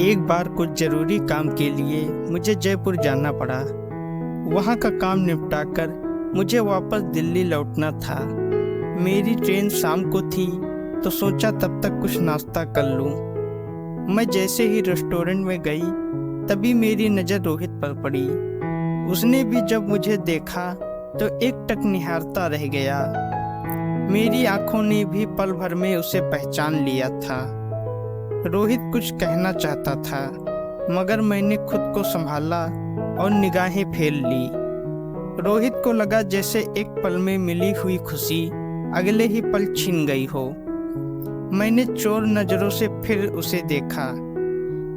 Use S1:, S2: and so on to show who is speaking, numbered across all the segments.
S1: एक बार कुछ ज़रूरी काम के लिए मुझे जयपुर जाना पड़ा। वहाँ का काम निपटाकर मुझे वापस दिल्ली लौटना था। मेरी ट्रेन शाम को थी तो सोचा तब तक कुछ नाश्ता कर लूँ। मैं जैसे ही रेस्टोरेंट में गई तभी मेरी नज़र रोहित पर पड़ी। उसने भी जब मुझे देखा तो एकटक निहारता रह गया। मेरी आंखों ने भी पल भर में उसे पहचान लिया था। रोहित कुछ कहना चाहता था मगर मैंने खुद को संभाला और निगाहें फेर ली। रोहित को लगा जैसे एक पल में मिली हुई खुशी अगले ही पल छिन गई हो। मैंने चोर नज़रों से फिर उसे देखा।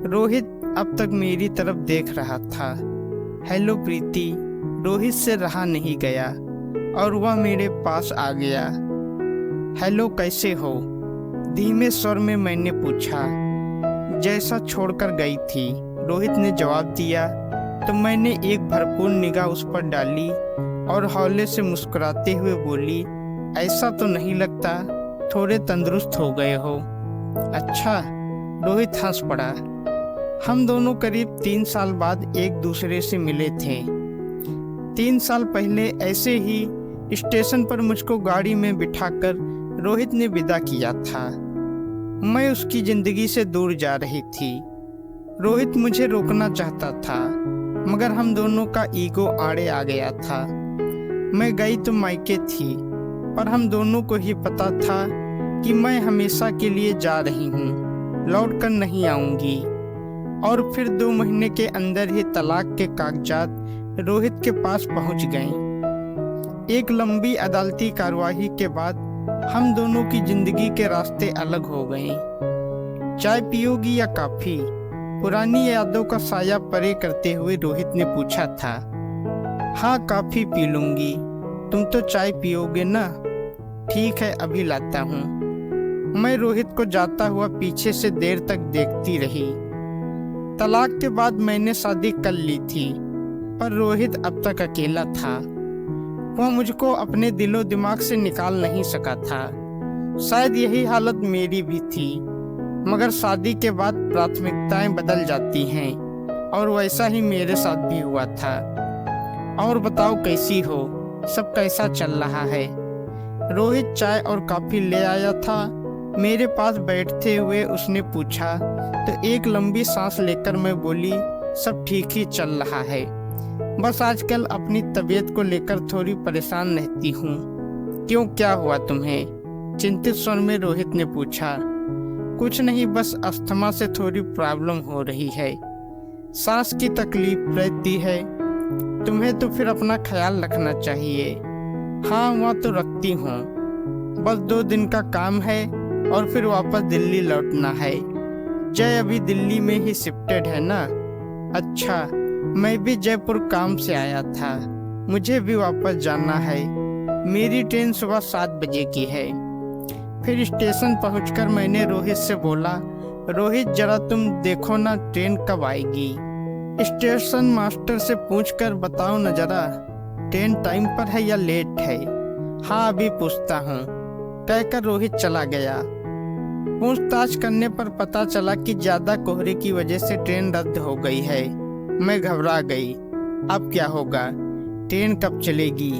S1: रोहित अब तक मेरी तरफ देख रहा था। हेलो प्रीति, रोहित से रहा नहीं गया और वह मेरे पास आ गया। हेलो, कैसे हो? धीमे स्वर में मैंने पूछा। जैसा छोड़कर गई थी, रोहित ने जवाब दिया तो मैंने एक भरपूर निगाह उस पर डाली और हौले से मुस्कुराते हुए बोली, ऐसा तो नहीं लगता थोड़े तंदुरुस्त हो गए हो। अच्छा, रोहित हंस पड़ा। हम दोनों करीब 3 साल बाद एक दूसरे से मिले थे। 3 साल पहले ऐसे ही स्टेशन पर मुझको गाड़ी में बिठाकर रोहित ने विदा किया था। मैं उसकी जिंदगी से दूर जा रही थी। रोहित मुझे रोकना चाहता था मगर हम दोनों का ईगो आड़े आ गया था। मैं गई तो मायके थी पर हम दोनों को ही पता था कि मैं हमेशा के लिए जा रही हूँ, लौट कर नहीं आऊँगी। और फिर 2 महीने के अंदर ही तलाक के कागजात रोहित के पास पहुँच गए। एक लंबी अदालती कार्यवाही के बाद हम दोनों की जिंदगी के रास्ते अलग हो गए। चाय पियोगी या कॉफी? पुरानी यादों का साया परे करते हुए रोहित ने पूछा था। हाँ, कॉफी पी लूंगी। तुम तो चाय पियोगे ना? ठीक है, अभी लाता हूँ। मैं रोहित को जाता हुआ पीछे से देर तक देखती रही। तलाक के बाद मैंने शादी कर ली थी पर रोहित अब तक अकेला था। वह मुझको अपने दिलो दिमाग से निकाल नहीं सका था। शायद यही हालत मेरी भी थी मगर शादी के बाद प्राथमिकताएं बदल जाती हैं और वैसा ही मेरे साथ भी हुआ था। और बताओ कैसी हो? सब कैसा चल रहा है? रोहित चाय और कॉफी ले आया था। मेरे पास बैठते हुए उसने पूछा तो एक लंबी सांस लेकर मैं बोली, सब ठीक ही चल रहा है, बस आजकल अपनी तबीयत को लेकर थोड़ी परेशान रहती हूँ। क्यों, क्या हुआ तुम्हें? चिंतित स्वर में रोहित ने पूछा। कुछ नहीं, बस अस्थमा से थोड़ी प्रॉब्लम हो रही है, सांस की तकलीफ रहती है। तुम्हें तो फिर अपना ख्याल रखना चाहिए। हाँ, वहाँ तो रखती हूँ, बस 2 दिन का काम है और फिर वापस दिल्ली लौटना है। जय अभी दिल्ली में ही शिफ्टेड है ना? अच्छा, मैं भी जयपुर काम से आया था, मुझे भी वापस जाना है। मेरी ट्रेन सुबह 7 बजे की है। फिर स्टेशन पहुंचकर मैंने रोहित से बोला, रोहित जरा तुम देखो ना ट्रेन कब आएगी। स्टेशन मास्टर से पूछकर बताओ न जरा, ट्रेन टाइम पर है या लेट है? हाँ, अभी पूछता हूँ, कहकर रोहित चला गया। पूछताछ करने पर पता चला कि ज्यादा कोहरे की वजह से ट्रेन रद्द हो गई है। मैं घबरा गई। अब क्या होगा? ट्रेन कब चलेगी?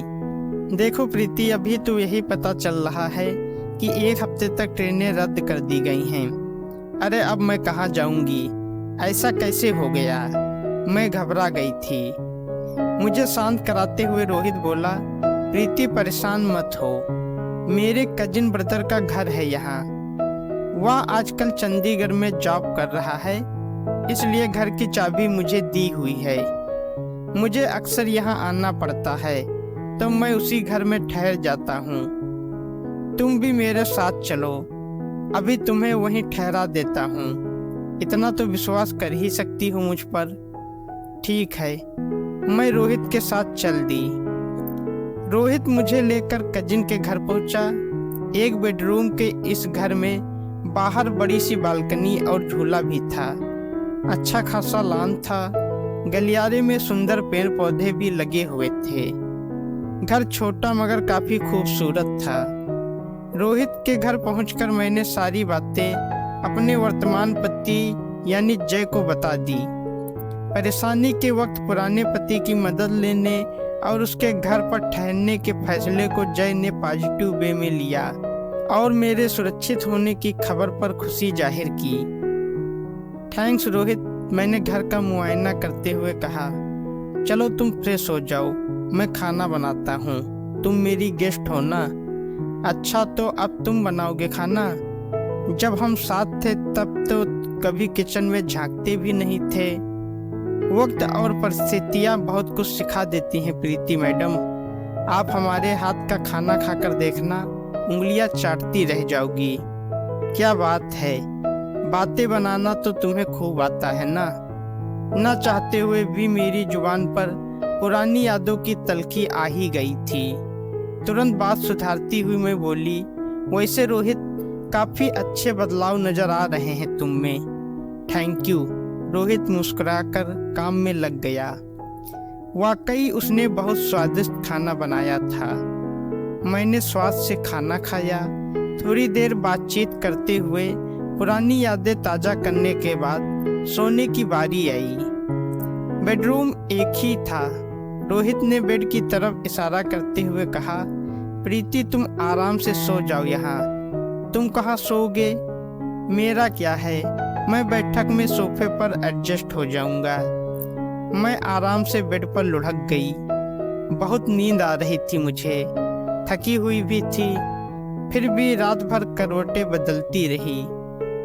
S1: देखो प्रीति, अभी तो यही पता चल रहा है कि 1 हफ्ते तक ट्रेनें रद्द कर दी गई हैं। अरे अब मैं कहाँ जाऊंगी? ऐसा कैसे हो गया? मैं घबरा गई थी। मुझे शांत कराते हुए रोहित बोला, प्रीति परेशान मत हो, मेरे कजिन ब्रदर का घर है यहाँ। वह आजकल चंडीगढ़ में जॉब कर रहा है, इसलिए घर की चाबी मुझे दी हुई है। मुझे अक्सर यहाँ आना पड़ता है तो मैं उसी घर में ठहर जाता हूँ। तुम भी मेरे साथ चलो, अभी तुम्हें वहीं ठहरा देता हूँ। इतना तो विश्वास कर ही सकती हूँ मुझ पर। ठीक है, मैं रोहित के साथ चल दी। रोहित मुझे लेकर कजिन के घर पहुँचा। 1 बेडरूम के इस घर में बाहर बड़ी सी बालकनी और झूला भी था। अच्छा खासा लॉन था। गलियारे में सुंदर पेड़ पौधे भी लगे हुए थे। घर छोटा मगर काफी खूबसूरत था। रोहित के घर पहुंचकर मैंने सारी बातें अपने वर्तमान पति यानी जय को बता दी। परेशानी के वक्त पुराने पति की मदद लेने और उसके घर पर ठहरने के फैसले को जय ने पॉजिटिव वे में लिया और मेरे सुरक्षित होने की खबर पर खुशी जाहिर की। थैंक्स रोहित, मैंने घर का मुआयना करते हुए कहा। चलो तुम फ्रेश हो जाओ, मैं खाना बनाता हूँ, तुम मेरी गेस्ट हो ना। अच्छा, तो अब तुम बनाओगे खाना? जब हम साथ थे तब तो कभी किचन में झांकते भी नहीं थे। वक्त और परिस्थितियाँ बहुत कुछ सिखा देती हैं प्रीति मैडम। आप हमारे हाथ का खाना खाकर देखना, उंगलियां चाटती रह जाओगी। क्या बात है, बातें बनाना तो तुम्हें खूब आता है ना चाहते हुए भी मेरी जुबान पर पुरानी यादों की तलखी आ ही गई थी। तुरंत बात सुधारती हुई मैं बोली, वैसे रोहित, काफी अच्छे बदलाव नजर आ रहे हैं तुम में। Thank you. रोहित मुस्कुराकर काम में लग गया। वाकई उसने बहुत स्वादिष्ट खाना बनाया था। मैंने स्वाद से खाना खाया। थोड़ी देर बातचीत करते हुए पुरानी यादें ताज़ा करने के बाद सोने की बारी आई। बेडरूम एक ही था। रोहित ने बेड की तरफ इशारा करते हुए कहा, प्रीति तुम आराम से सो जाओ यहाँ। तुम कहाँ सोओगे? मेरा क्या है, मैं बैठक में सोफे पर एडजस्ट हो जाऊंगा। मैं आराम से बेड पर लुढ़क गई। बहुत नींद आ रही थी मुझे, थकी हुई भी थी। फिर भी रात भर करवटें बदलती रही।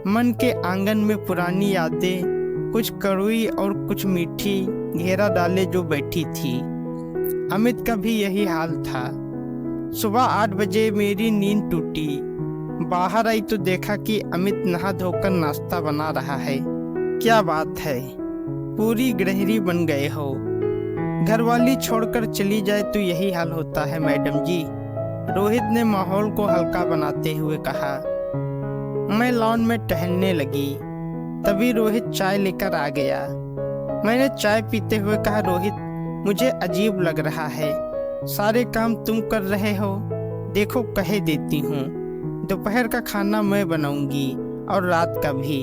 S1: मन के आंगन में पुरानी यादें, कुछ कड़वी और कुछ मीठी, घेरा डाले जो बैठी थी। अमित का भी यही हाल था। सुबह 8 बजे मेरी नींद टूटी। बाहर आई तो देखा कि अमित नहा धोकर नाश्ता बना रहा है। क्या बात है, पूरी गृहिणी बन गए हो। घरवाली छोड़कर चली जाए तो यही हाल होता है मैडम जी। रोहित ने माहौल को हल्का बनाते हुए कहा। मैं लॉन में टहलने लगी, तभी रोहित चाय लेकर आ गया। मैंने चाय पीते हुए कहा, रोहित, मुझे अजीब लग रहा है, सारे काम तुम कर रहे हो। देखो, कह देती हूँ, दोपहर का खाना मैं बनाऊंगी और रात का भी।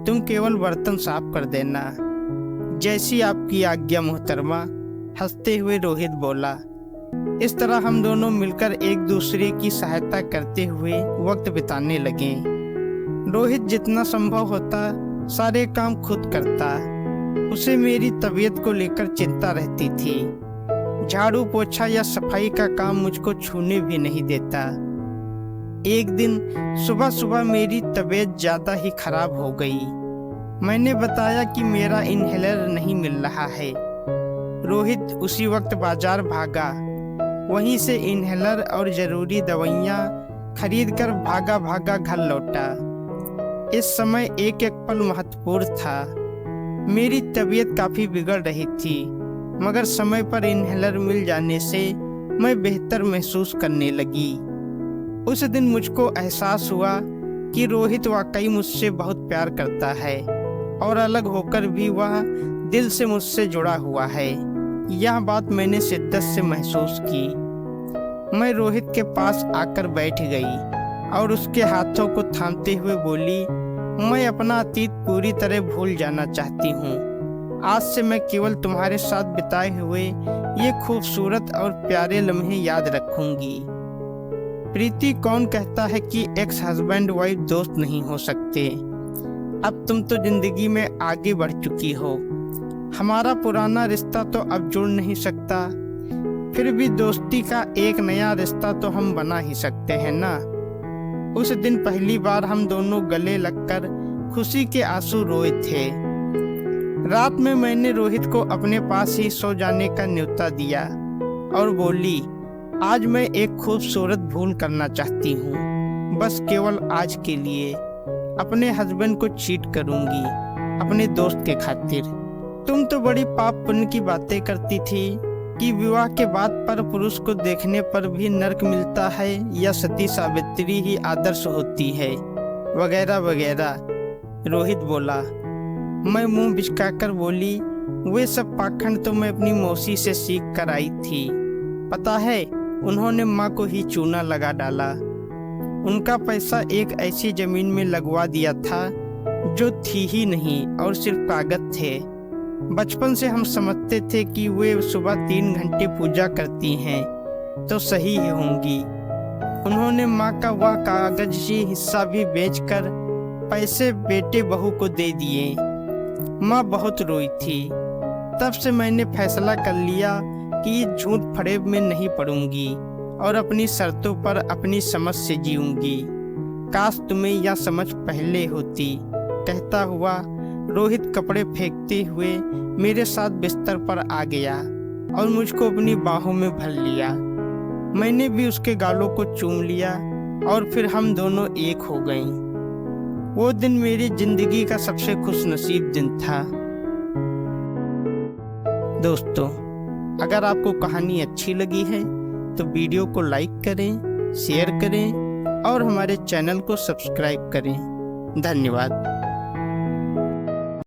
S1: तुम केवल बर्तन साफ कर देना। जैसी आपकी आज्ञा मोहतरमा, हंसते हुए रोहित बोला। इस तरह हम दोनों मिलकर एक दूसरे की सहायता करते हुए वक्त बिताने लगे। रोहित जितना संभव होता सारे काम खुद करता। उसे मेरी तबीयत को लेकर चिंता रहती थी। झाड़ू पोछा या सफाई का काम मुझको छूने भी नहीं देता। एक दिन सुबह सुबह मेरी तबीयत ज़्यादा ही खराब हो गई। मैंने बताया कि मेरा इनहेलर नहीं मिल रहा है। रोहित उसी वक्त बाजार भागा। वहीं से इनहेलर और ज़रूरी दवाइयाँ खरीदकर भागा भागा घर लौटा। इस समय एक एक पल महत्वपूर्ण था। मेरी तबीयत काफ़ी बिगड़ रही थी, मगर समय पर इनहेलर मिल जाने से मैं बेहतर महसूस करने लगी। उस दिन मुझको एहसास हुआ कि रोहित वाकई मुझसे बहुत प्यार करता है और अलग होकर भी वह दिल से मुझसे जुड़ा हुआ है। यह बात मैंने शिद्दत से महसूस की। मैं रोहित के पास आकर बैठ गई और उसके हाथों को थामते हुए बोली, मैं अपना अतीत पूरी तरह भूल जाना चाहती हूँ। आज से मैं केवल तुम्हारे साथ बिताए हुए ये खूबसूरत और प्यारे लम्हे याद रखूंगी। प्रीति, कौन कहता है कि एक्स हस्बैंड वाइफ दोस्त नहीं हो सकते। अब तुम तो जिंदगी में आगे बढ़ चुकी हो। हमारा पुराना रिश्ता तो अब जुड़ नहीं सकता, फिर भी दोस्ती का एक नया रिश्ता तो हम बना ही सकते हैं ना। उस दिन पहली बार हम दोनों गले लगकर खुशी के आंसू रोए थे। रात में मैंने रोहित को अपने पास ही सो जाने का न्योता दिया और बोली, आज मैं एक खूबसूरत भूल करना चाहती हूँ, बस केवल आज के लिए। अपने हस्बैंड को चीट करूँगी अपने दोस्त के खातिर। तुम तो बड़ी पाप पुण्य की बातें करती थी कि विवाह के बाद पर पुरुष को देखने पर भी नरक मिलता है या सती सावित्री ही आदर्श होती है, वगैरह वगैरह। रोहित बोला। मैं मुंह बिचकाकर बोली, वे सब पाखंड तो मैं अपनी मौसी से सीख कर आई थी। पता है, उन्होंने माँ को ही चूना लगा डाला। उनका पैसा एक ऐसी जमीन में लगवा दिया था जो थी ही नहीं और सिर्फ कागज थे। बचपन से हम समझते थे कि वे सुबह 3 घंटे पूजा करती हैं तो सही ही होंगी। उन्होंने माँ का वह कागजी हिस्सा भी बेचकर पैसे बेटे बहू को दे दिए। माँ बहुत रोई थी। तब से मैंने फैसला कर लिया कि झूठ फरेब में नहीं पड़ूंगी और अपनी शर्तों पर अपनी समझ से जीऊंगी। काश तुम्हें यह समझ पहले होती, कहता हुआ रोहित कपड़े फेंकते हुए मेरे साथ बिस्तर पर आ गया और मुझको अपनी बाहों में भर लिया। मैंने भी उसके गालों को चूम लिया और फिर हम दोनों एक हो गए। वो दिन मेरी जिंदगी का सबसे खुशनसीब दिन था। दोस्तों, अगर आपको कहानी अच्छी लगी है तो वीडियो को लाइक करें, शेयर करें और हमारे चैनल को सब्सक्राइब करें। धन्यवाद।